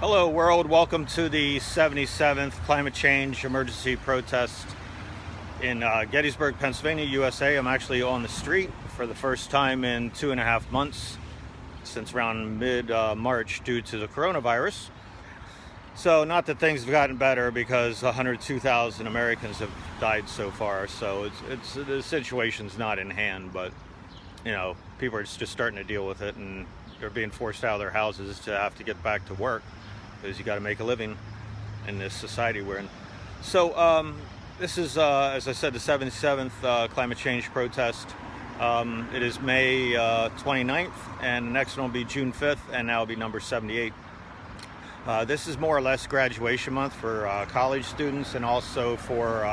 Hello world, welcome to the 77th climate change emergency protest in Gettysburg, Pennsylvania, USA. I'm actually on the street for the first time in 2.5 months since around mid-March due to the coronavirus. So not that things have gotten better, because 102,000 Americans have died so far, so the situation's not in hand, but people are just starting to deal with it, and they're being forced out of their houses to have to get back to work, because you got to make a living in this society we're in. So this is, as I said, the 77th climate change protest. It is May 29th, and the next one will be June 5th, and now will be number 78. This is more or less graduation month for college students, and also for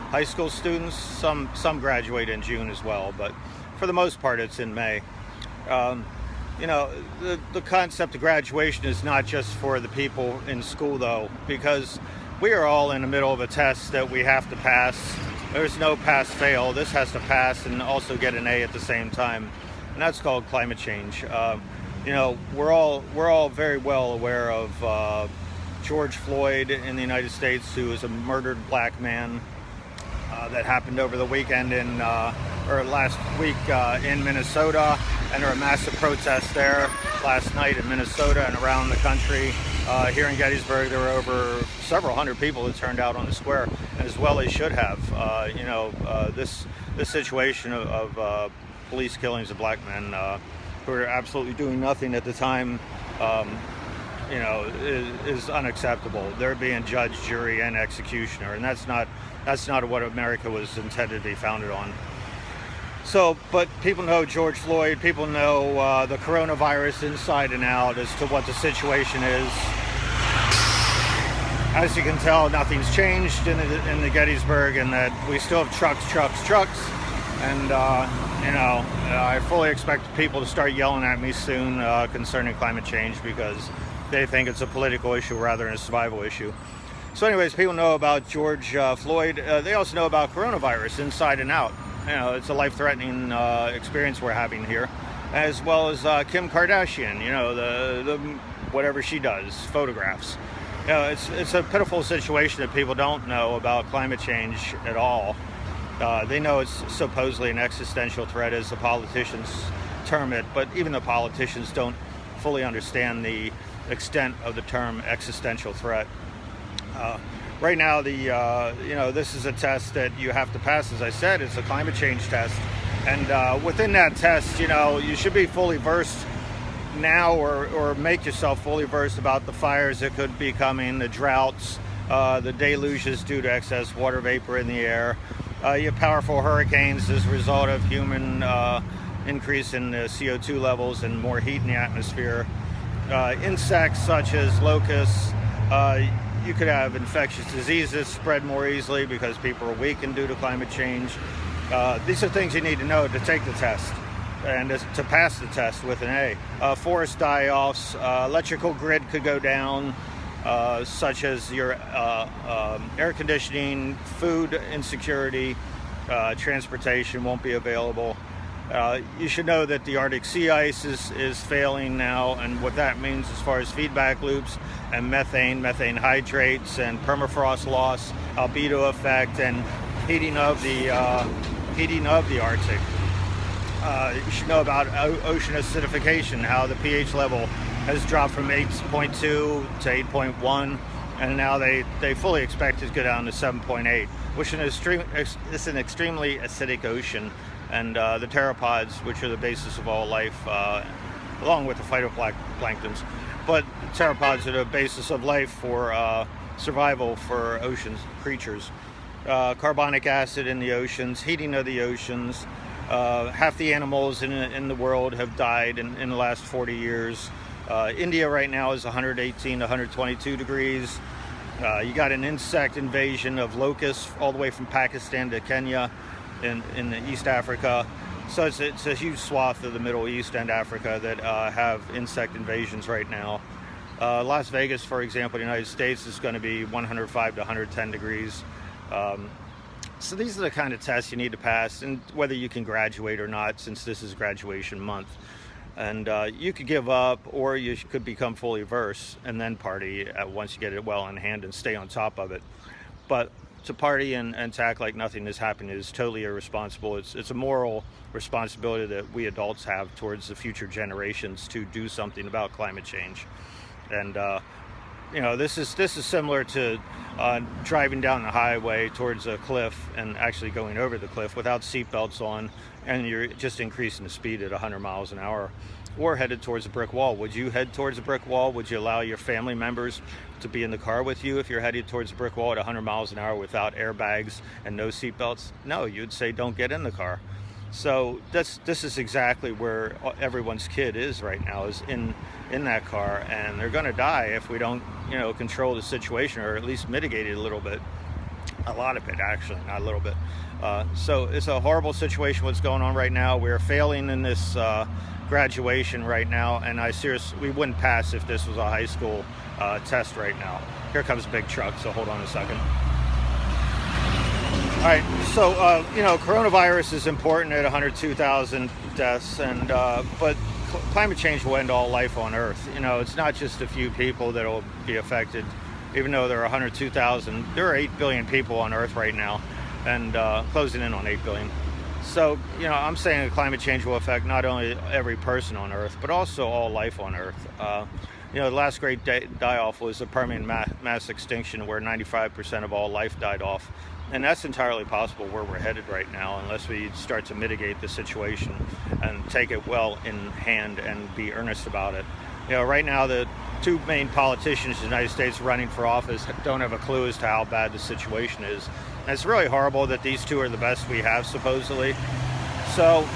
high school students. Some graduate in June as well, but for the most part it's in May. The concept of graduation is not just for the people in school, though, because we are all in the middle of a test that we have to pass. There's no pass-fail. This has to pass and also get an A at the same time, and that's called climate change. We're all very well aware of George Floyd in the United States, who was a murdered black man that happened over the weekend or last week in Minnesota, and there were massive protests there last night in Minnesota and around the country. Here in Gettysburg, there were over several hundred people that turned out on the square, as well as should have. This situation of police killings of black men who are absolutely doing nothing at the time, is unacceptable. They're being judge, jury, and executioner, and that's not what America was intended to be founded on. So, but people know George Floyd, people know the coronavirus inside and out as to what the situation is. As you can tell, nothing's changed in the Gettysburg, and that we still have trucks. And, I fully expect people to start yelling at me soon concerning climate change, because they think it's a political issue rather than a survival issue. So anyways, people know about George Floyd. They also know about coronavirus inside and out. It's a life-threatening experience we're having here, as well as Kim Kardashian, the whatever she does, photographs. It's a pitiful situation that people don't know about climate change at all. They know it's supposedly an existential threat, as the politicians term it, but even the politicians don't fully understand the extent of the term existential threat. Right now, this is a test that you have to pass. As I said, it's a climate change test, and within that test, you should be fully versed now, or make yourself fully versed about the fires that could be coming, the droughts, the deluges due to excess water vapor in the air. You have powerful hurricanes as a result of human increase in the CO2 levels and more heat in the atmosphere. Insects such as locusts. You could have infectious diseases spread more easily because people are weakened due to climate change. These are things you need to know to take the test and to pass the test with an A. Forest die-offs, electrical grid could go down, such as your air conditioning, food insecurity, transportation won't be available. You should know that the Arctic sea ice is failing now, and what that means as far as feedback loops and methane hydrates and permafrost loss, albedo effect, and heating of the Arctic. You should know about ocean acidification, how the pH level has dropped from 8.2 to 8.1, and now they fully expect it to go down to 7.8, which is an extremely acidic ocean. And the pteropods, which are the basis of all life, along with the phytoplanktons. But pteropods are the basis of life for survival for oceans creatures. Carbonic acid in the oceans, heating of the oceans. Half the animals in the world have died in the last 40 years. India right now is 118 to 122 degrees. You got an insect invasion of locusts all the way from Pakistan to Kenya. In the East Africa. So it's a huge swath of the Middle East and Africa that have insect invasions right now. Las Vegas, for example, the United States, is going to be 105 to 110 degrees. So these are the kind of tests you need to pass, and whether you can graduate or not, since this is graduation month. And you could give up, or you could become fully versed and then party once you get it well in hand and stay on top of it. But to party and to act like nothing has happened is totally irresponsible. It's a moral responsibility that we adults have towards the future generations to do something about climate change. And this is similar to driving down the highway towards a cliff and actually going over the cliff without seatbelts on, and you're just increasing the speed at 100 miles an hour, or headed towards a brick wall. Would you head towards a brick wall? Would you allow your family members to be in the car with you if you're headed towards a brick wall at 100 miles an hour without airbags and no seatbelts? No, you'd say don't get in the car. So this is exactly where everyone's kid is right now, is in that car, and they're going to die if we don't control the situation, or at least mitigate it a little bit. A lot of it, actually, not a little bit. So it's a horrible situation what's going on right now. We're failing in this graduation right now, and we wouldn't pass if this was a high school test right now. Here comes a big truck, so hold on a second. All right, so coronavirus is important at 102,000 deaths, but climate change will end all life on Earth. It's not just a few people that will be affected. Even though there are 102,000, there are 8 billion people on Earth right now, and closing in on 8 billion. So, I'm saying that climate change will affect not only every person on Earth, but also all life on Earth. The last great die-off was the Permian mass extinction, where 95% of all life died off. And that's entirely possible where we're headed right now, unless we start to mitigate the situation and take it well in hand and be earnest about it. Right now, the two main politicians in the United States running for office don't have a clue as to how bad the situation is. And it's really horrible that these two are the best we have, supposedly. So,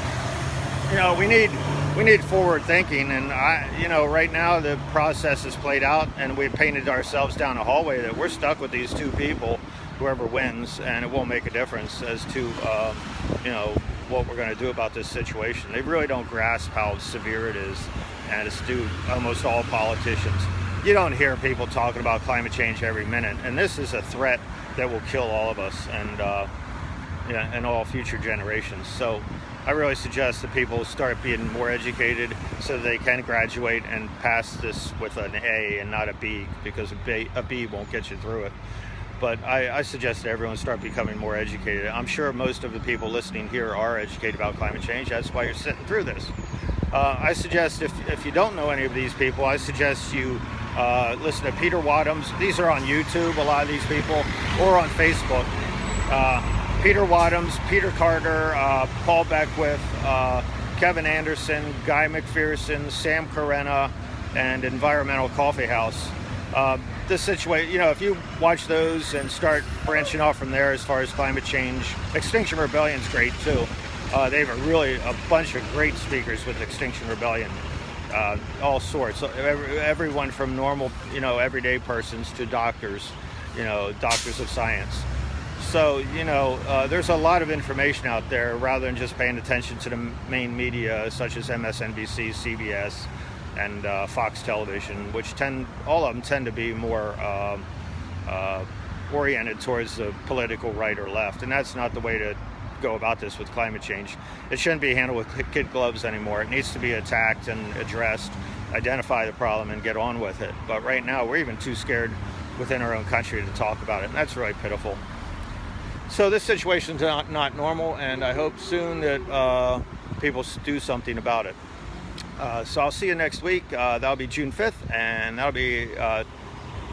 we need forward thinking, and right now the process is played out, and we've painted ourselves down a hallway that we're stuck with these two people, whoever wins, and it won't make a difference as to what we're going to do about this situation. They really don't grasp how severe it is, and it's due almost all politicians. You don't hear people talking about climate change every minute, and this is a threat that will kill all of us and all future generations. So I really suggest that people start being more educated so that they can graduate and pass this with an A and not a B, because a B won't get you through it. But I suggest that everyone start becoming more educated. I'm sure most of the people listening here are educated about climate change. That's why you're sitting through this. I suggest, if you don't know any of these people, I suggest you listen to Peter Wadhams. These are on YouTube, a lot of these people, or on Facebook. Peter Wadhams, Peter Carter, Paul Beckwith, Kevin Anderson, Guy McPherson, Sam Carena, and Environmental Coffee House. This situation, if you watch those and start branching off from there as far as climate change, Extinction Rebellion's great too. They have a bunch of great speakers with Extinction Rebellion, all sorts. Everyone from normal, everyday persons to doctors, doctors of science. So, there's a lot of information out there rather than just paying attention to the main media such as MSNBC, CBS, and Fox Television, which all of them tend to be more oriented towards the political right or left. And that's not the way to go about this with climate change. It shouldn't be handled with kid gloves anymore. It needs to be attacked and addressed, identify the problem, and get on with it. But right now, we're even too scared within our own country to talk about it, and that's really pitiful. So this situation's not normal, and I hope soon that people do something about it. So I'll see you next week. That'll be June 5th, and that'll be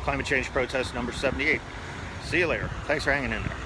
climate change protest number 78. See you later. Thanks for hanging in there.